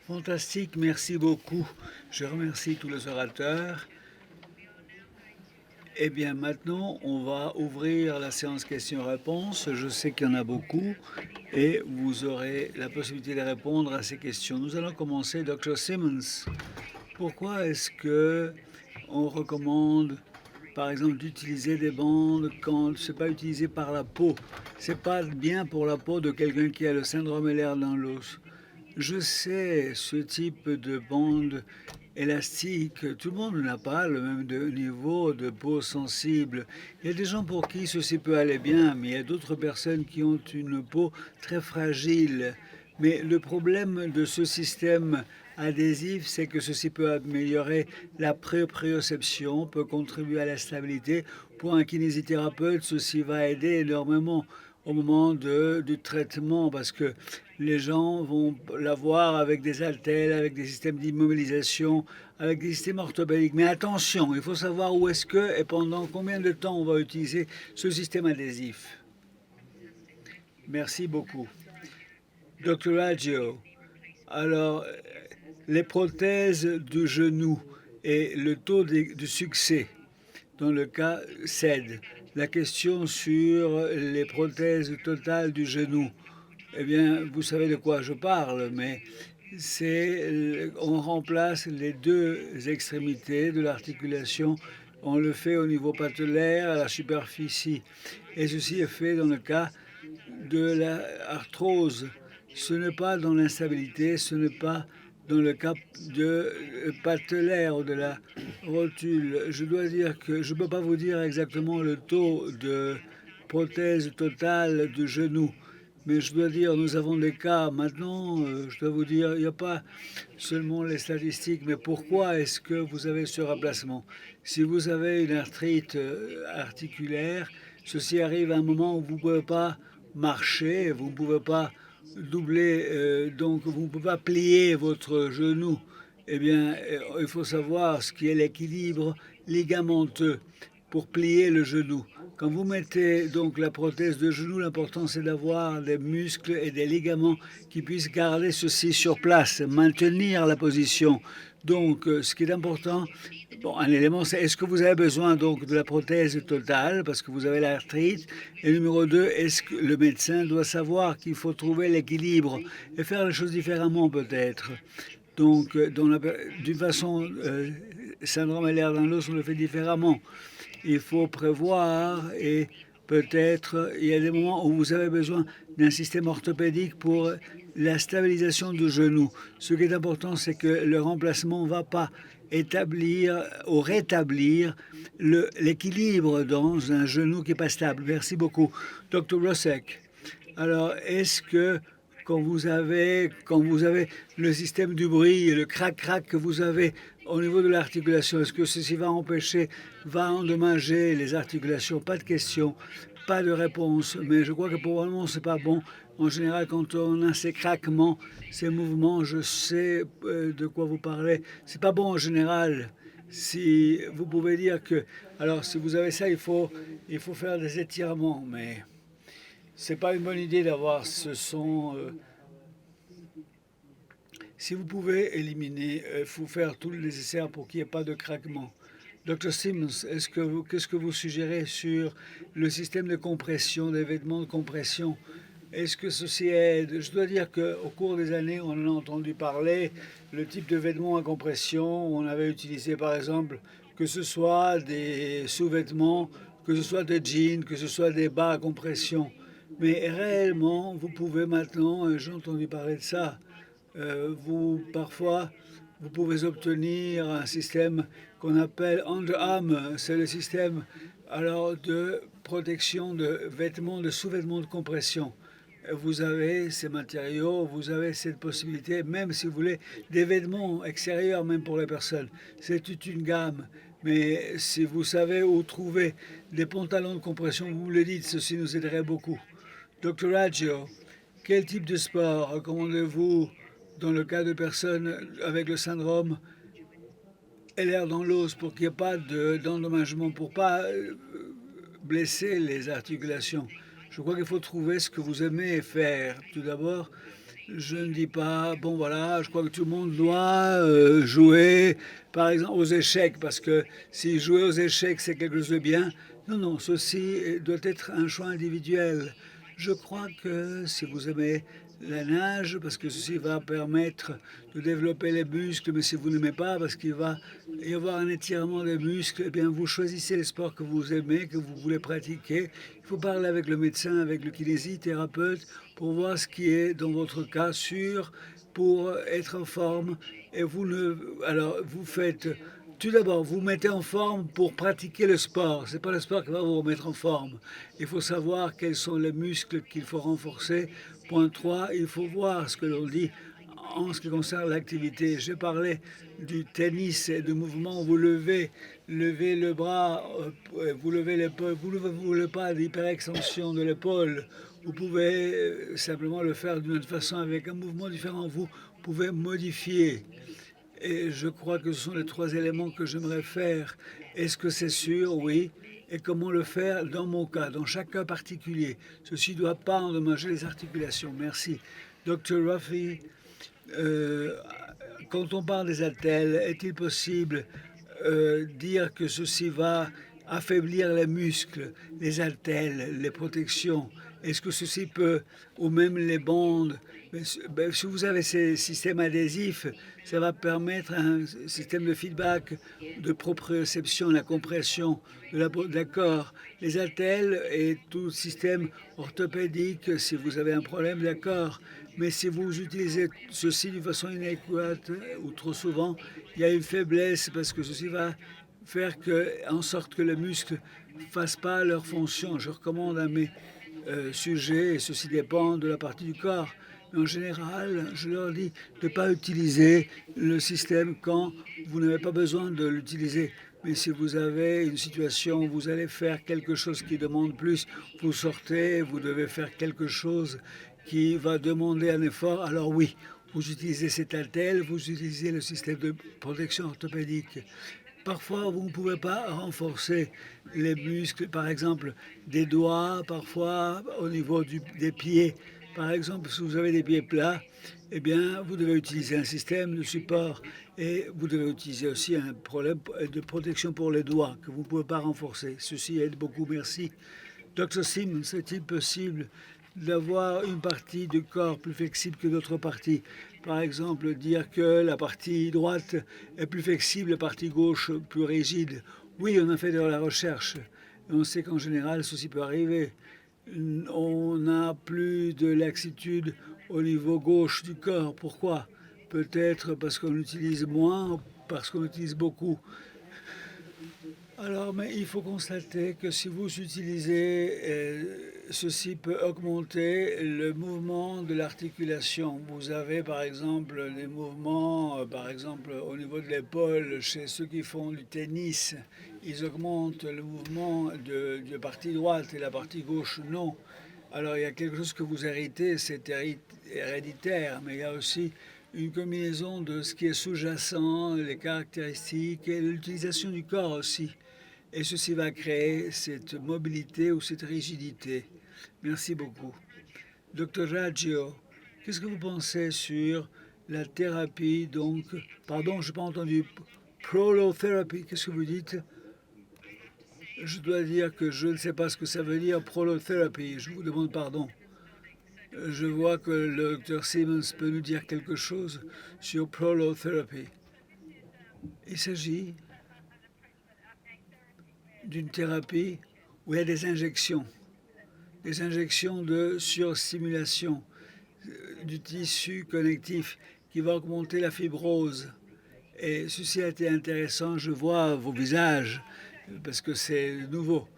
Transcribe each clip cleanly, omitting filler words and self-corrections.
Fantastique, merci beaucoup. Je remercie tous les orateurs. Eh bien, maintenant, on va ouvrir la séance questions-réponses. Je sais qu'il y en a beaucoup et vous aurez la possibilité de répondre à ces questions. Nous allons commencer. Dr. Simmons, pourquoi est-ce que on recommande, par exemple, d'utiliser des bandes quand c'est pas utilisé par la peau? C'est pas bien pour la peau de quelqu'un qui a le syndrome LR dans l'os. Je sais, ce type de bande élastique, tout le monde n'a pas le même niveau de peau sensible. Il y a des gens pour qui ceci peut aller bien, mais il y a d'autres personnes qui ont une peau très fragile. Mais le problème de ce système adhésif, c'est que ceci peut améliorer la proprioception, peut contribuer à la stabilité. Pour un kinésithérapeute, ceci va aider énormément au moment du traitement parce que les gens vont l'avoir avec des haltères, avec des systèmes d'immobilisation, avec des systèmes orthopédiques. Mais attention, il faut savoir où est-ce que et pendant combien de temps on va utiliser ce système adhésif. Merci beaucoup. Dr. Raggio, alors les prothèses du genou et le taux de succès dans le cas cède. La question sur les prothèses totales du genou, eh bien, vous savez de quoi je parle, mais on remplace les deux extrémités de l'articulation. On le fait au niveau patellaire, à la superficie. Et ceci est fait dans le cas de l'arthrose. Ce n'est pas dans l'instabilité, ce n'est pas dans le cas de patellaire ou de la rotule. Je dois dire que je ne peux pas vous dire exactement le taux de prothèse totale du genou. Mais je dois dire, nous avons des cas maintenant, je dois vous dire, il n'y a pas seulement les statistiques, mais pourquoi est-ce que vous avez ce remplacement? Si vous avez une arthrite articulaire, ceci arrive à un moment où vous ne pouvez pas marcher, vous ne pouvez pas doubler, donc vous ne pouvez pas plier votre genou. Eh bien, il faut savoir ce qui est l'équilibre ligamenteux pour plier le genou. Quand vous mettez donc la prothèse de genou, l'important c'est d'avoir des muscles et des ligaments qui puissent garder ceci sur place, maintenir la position. Donc, ce qui est important, bon, un élément, c'est est-ce que vous avez besoin donc de la prothèse totale parce que vous avez l'arthrite. Et numéro 2, est-ce que le médecin doit savoir qu'il faut trouver l'équilibre et faire les choses différemment peut-être. Donc, d'une façon, syndrome LR dans l'os, on le fait différemment. Il faut prévoir et peut-être il y a des moments où vous avez besoin d'un système orthopédique pour la stabilisation du genou. Ce qui est important, c'est que le remplacement ne va pas établir ou rétablir l'équilibre dans un genou qui n'est pas stable. Merci beaucoup. Dr. Rosek, alors est-ce que quand vous avez le système du bruit et le crac-crac que vous avez au niveau de l'articulation, est-ce que ceci va endommager les articulations? Pas de question, pas de réponse, mais je crois que pour le moment, c'est pas bon. En général, quand on a ces craquements, ces mouvements, je sais de quoi vous parlez. C'est pas bon en général. Si vous pouvez dire que, alors si vous avez ça, il faut faire des étirements, mais c'est pas une bonne idée d'avoir ce son. Si vous pouvez éliminer, il faut faire tout le nécessaire pour qu'il n'y ait pas de craquement. Dr. Simmons, qu'est-ce que vous suggérez sur le système de compression, des vêtements de compression? Est-ce que ceci aide? Je dois dire qu'au cours des années, on en a entendu parler, le type de vêtements à compression. On avait utilisé par exemple que ce soit des sous-vêtements, que ce soit des jeans, que ce soit des bas à compression. Mais réellement, vous pouvez maintenant, j'ai entendu parler de ça, parfois, vous pouvez obtenir un système qu'on appelle underarm. C'est le système alors de protection de vêtements, de sous-vêtements de compression. Vous avez ces matériaux, vous avez cette possibilité, même si vous voulez, des vêtements extérieurs, même pour les personnes. C'est toute une gamme. Mais si vous savez où trouver des pantalons de compression, vous me le dites, ceci nous aiderait beaucoup. Dr. Raggio, quel type de sport recommandez-vous dans le cas de personnes avec le syndrome LR dans l'os pour qu'il n'y ait pas d'endommagement, pour ne pas blesser les articulations? Je crois qu'il faut trouver ce que vous aimez faire. Tout d'abord, je ne dis pas, bon voilà, je crois que tout le monde doit jouer, par exemple, aux échecs, parce que si jouer aux échecs, c'est quelque chose de bien. Non, non, ceci doit être un choix individuel. Je crois que si vous aimez la nage, parce que ceci va permettre de développer les muscles, mais si vous n'aimez pas, parce qu'il va y avoir un étirement des muscles, eh bien, vous choisissez les sports que vous aimez, que vous voulez pratiquer. Il faut parler avec le médecin, avec le kinésithérapeute, pour voir ce qui est, dans votre cas, sûr pour être en forme. Et alors, vous faites, tout d'abord, vous mettez en forme pour pratiquer le sport. Ce n'est pas le sport qui va vous remettre en forme. Il faut savoir quels sont les muscles qu'il faut renforcer. Point 3, il faut voir ce que l'on dit en ce qui concerne l'activité. J'ai parlé du tennis et du mouvement. Levez le bras, vous levez l'épaule, vous ne voulez pas d'hyperextension de l'épaule. Vous pouvez simplement le faire d'une autre façon avec un mouvement différent. Vous pouvez modifier. Et je crois que ce sont les 3 éléments que j'aimerais faire. Est-ce que c'est sûr? Oui. Et comment le faire dans mon cas, dans chaque cas particulier? Ceci ne doit pas endommager les articulations. Merci. Dr. Ruffy, quand on parle des haltères, est-il possible dire que ceci va affaiblir les muscles, les haltères, les protections? Est-ce que ceci peut, ou même les bandes, si vous avez ces systèmes adhésifs, ça va permettre un système de feedback, de proprioception, la compression de la corps. Les haltères et tout système orthopédique, si vous avez un problème, d'accord. Mais si vous utilisez ceci d'une façon inadéquate ou trop souvent, il y a une faiblesse parce que ceci va faire en sorte que les muscles ne fassent pas leur fonction. Je recommande à mes sujets, et ceci dépend de la partie du corps, mais en général, je leur dis de ne pas utiliser le système quand vous n'avez pas besoin de l'utiliser. Mais si vous avez une situation où vous allez faire quelque chose qui demande plus, vous sortez, vous devez faire quelque chose qui va demander un effort, alors oui, vous utilisez cet haltère, vous utilisez le système de protection orthopédique. Parfois, vous ne pouvez pas renforcer les muscles, par exemple, des doigts, parfois au niveau des pieds. Par exemple, si vous avez des pieds plats, eh bien, vous devez utiliser un système de support et vous devez utiliser aussi un problème de protection pour les doigts que vous ne pouvez pas renforcer. Ceci aide beaucoup, merci. Dr. Simmons, est-il possible d'avoir une partie du corps plus flexible que d'autres parties? Par exemple, dire que la partie droite est plus flexible, la partie gauche plus rigide. Oui, on a fait de la recherche. Et on sait qu'en général, ceci peut arriver. On n'a plus de laxitude au niveau gauche du corps. Pourquoi? Peut-être parce qu'on utilise moins, parce qu'on utilise beaucoup. Alors, mais il faut constater que si vous utilisez, ceci peut augmenter le mouvement de l'articulation. Vous avez par exemple des mouvements, par exemple au niveau de l'épaule, chez ceux qui font du tennis, ils augmentent le mouvement de la partie droite et la partie gauche, non. Alors il y a quelque chose que vous héritez, c'est héréditaire, mais il y a aussi une combinaison de ce qui est sous-jacent, les caractéristiques et l'utilisation du corps aussi. Et ceci va créer cette mobilité ou cette rigidité. Merci beaucoup. Docteur Raggio, qu'est-ce que vous pensez sur la thérapie, donc, pardon, je n'ai pas entendu, prolotherapy, qu'est-ce que vous dites? Je dois dire que je ne sais pas ce que ça veut dire, prolotherapy, je vous demande pardon. Je vois que le docteur Simmons peut nous dire quelque chose sur prolotherapy. Il s'agit d'une thérapie où il y a des injections de surstimulation du tissu connectif qui va augmenter la fibrose. Et ceci a été intéressant, je vois vos visages, parce que c'est nouveau.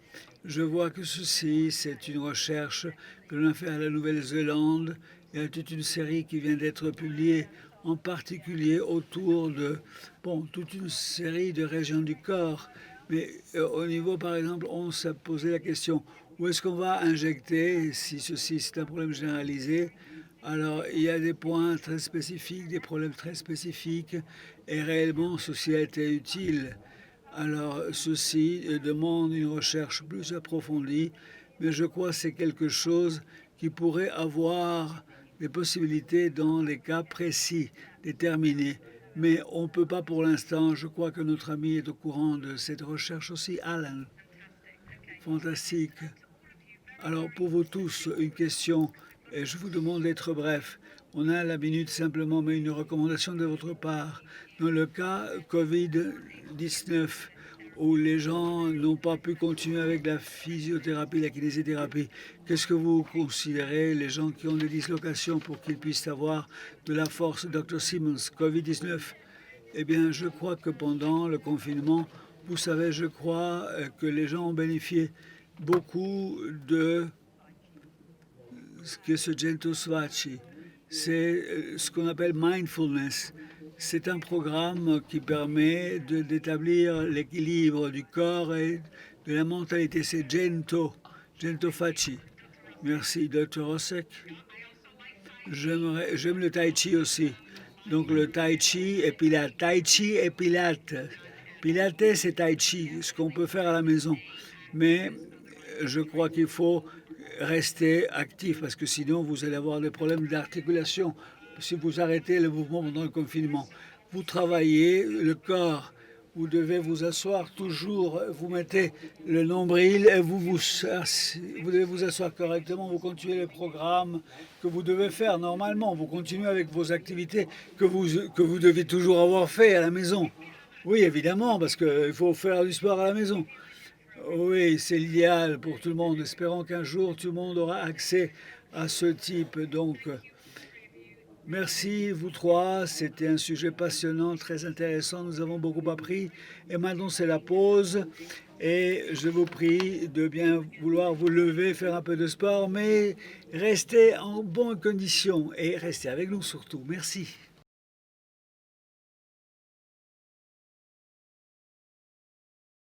Je vois que ceci, c'est une recherche que l'on a fait à la Nouvelle-Zélande. Il y a toute une série qui vient d'être publiée, en particulier autour de toute une série de régions du corps. Mais au niveau, par exemple, on s'est posé la question, où est-ce qu'on va injecter, si ceci c'est un problème généralisé? Alors, il y a des points très spécifiques, des problèmes très spécifiques, et réellement, ceci a été utile. Alors, ceci demande une recherche plus approfondie, mais je crois que c'est quelque chose qui pourrait avoir des possibilités dans les cas précis, déterminés. Mais on ne peut pas pour l'instant. Je crois que notre ami est au courant de cette recherche aussi. Alan, fantastique. Alors pour vous tous, une question, et je vous demande d'être bref. On a la minute simplement, mais une recommandation de votre part. Dans le cas Covid-19, où les gens n'ont pas pu continuer avec la physiothérapie, la kinésithérapie, qu'est-ce que vous considérez, les gens qui ont des dislocations, pour qu'ils puissent avoir de la force? Dr Simmons, Covid-19. Eh bien, je crois que pendant le confinement, vous savez, je crois que les gens ont bénéficié beaucoup de ce que ce Gento Svachi. C'est ce qu'on appelle mindfulness. C'est un programme qui permet d'établir l'équilibre du corps et de la mentalité. C'est Gento Facci. Merci, Dr. Osek. J'aime le tai chi aussi. Donc le tai chi et pilates. Tai chi et pilates. Pilates, c'est tai chi, ce qu'on peut faire à la maison. Mais je crois qu'il faut rester actif parce que sinon vous allez avoir des problèmes d'articulation si vous arrêtez le mouvement pendant le confinement. Vous travaillez le corps, vous devez vous asseoir toujours, vous mettez le nombril et vous devez vous asseoir correctement, vous continuez le programme que vous devez faire normalement, vous continuez avec vos activités que vous devez toujours avoir fait à la maison. Oui, évidemment, parce qu'il faut faire du sport à la maison. Oui, c'est l'idéal pour tout le monde. Espérons qu'un jour, tout le monde aura accès à ce type. Donc, merci, vous trois. C'était un sujet passionnant, très intéressant. Nous avons beaucoup appris. Et maintenant, c'est la pause. Et je vous prie de bien vouloir vous lever, faire un peu de sport, mais restez en bonne condition et restez avec nous surtout. Merci.